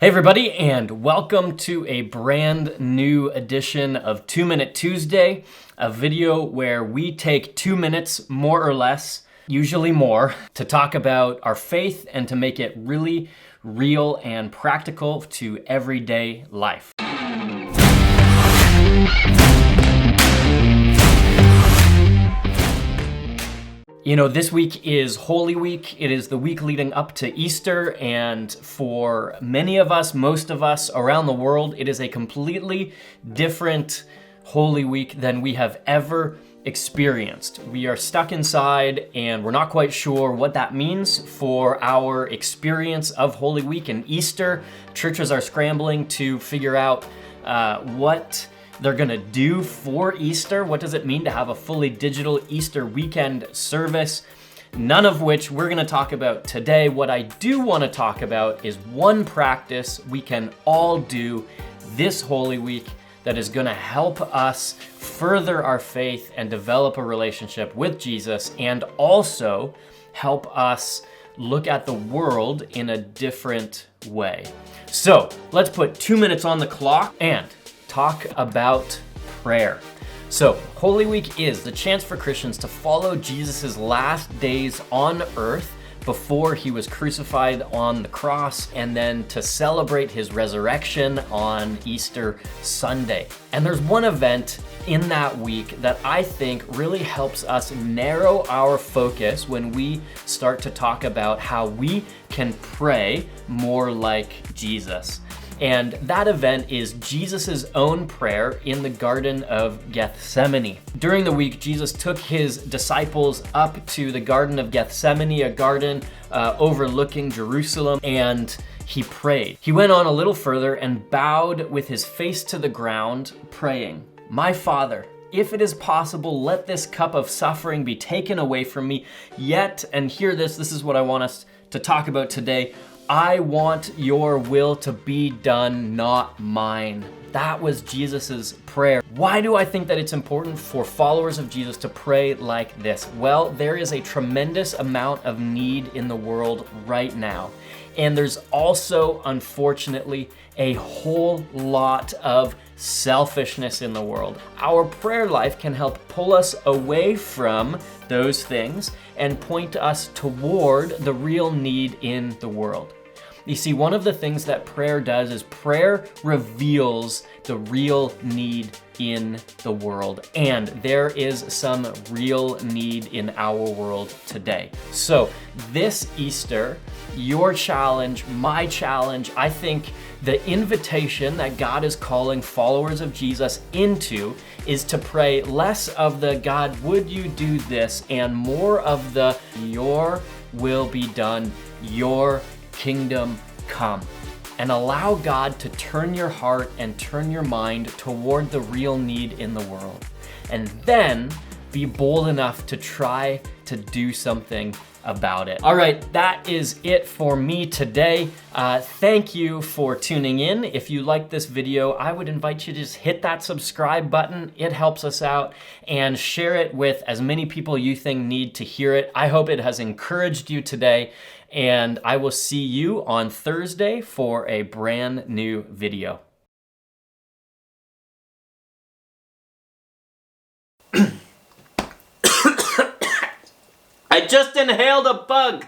Hey everybody, and welcome to a brand new edition of 2 Minute Tuesday, a video where we take 2 minutes, more or less, usually more, to talk about our faith and to make it really real and practical to everyday life. You know, this week is Holy Week. It is the week leading up to Easter, and for many of us, most of us around the world, it is a completely different Holy Week than we have ever experienced. We are stuck inside, and we're not quite sure what that means for our experience of Holy Week and Easter. Churches are scrambling to figure out what they're gonna do for Easter. What does it mean to have a fully digital Easter weekend service? None of which we're gonna talk about today. What I do wanna talk about is one practice we can all do this Holy Week that is gonna help us further our faith and develop a relationship with Jesus, and also help us look at the world in a different way. So let's put 2 minutes on the clock and talk about prayer. So, Holy Week is the chance for Christians to follow Jesus' last days on earth before he was crucified on the cross, and then to celebrate his resurrection on Easter Sunday. And there's one event in that week that I think really helps us narrow our focus when we start to talk about how we can pray more like Jesus. And that event is Jesus' own prayer in the Garden of Gethsemane. During the week, Jesus took his disciples up to the Garden of Gethsemane, a garden overlooking Jerusalem, and he prayed. He went on a little further and bowed with his face to the ground, praying, "My Father, if it is possible, let this cup of suffering be taken away from me. Yet," and hear this is what I want us to talk about today, "I want your will to be done, not mine." That was Jesus's prayer. Why do I think that it's important for followers of Jesus to pray like this? Well, there is a tremendous amount of need in the world right now. And there's also, unfortunately, a whole lot of selfishness in the world. Our prayer life can help pull us away from those things and point us toward the real need in the world. You see, one of the things that prayer does is prayer reveals the real need in the world. And there is some real need in our world today. So this Easter, your challenge, my challenge, I think the invitation that God is calling followers of Jesus into is to pray less of the "God, would you do this?" and more of the "Your will be done, your kingdom come." And allow God to turn your heart and turn your mind toward the real need in the world. And then be bold enough to try to do something about it. All right, that is it for me today. Thank you for tuning in. If you like this video, I would invite you to just hit that subscribe button. It helps us out, and share it with as many people you think need to hear it. I hope it has encouraged you today, and I will see you on Thursday for a brand new video. I just inhaled a bug.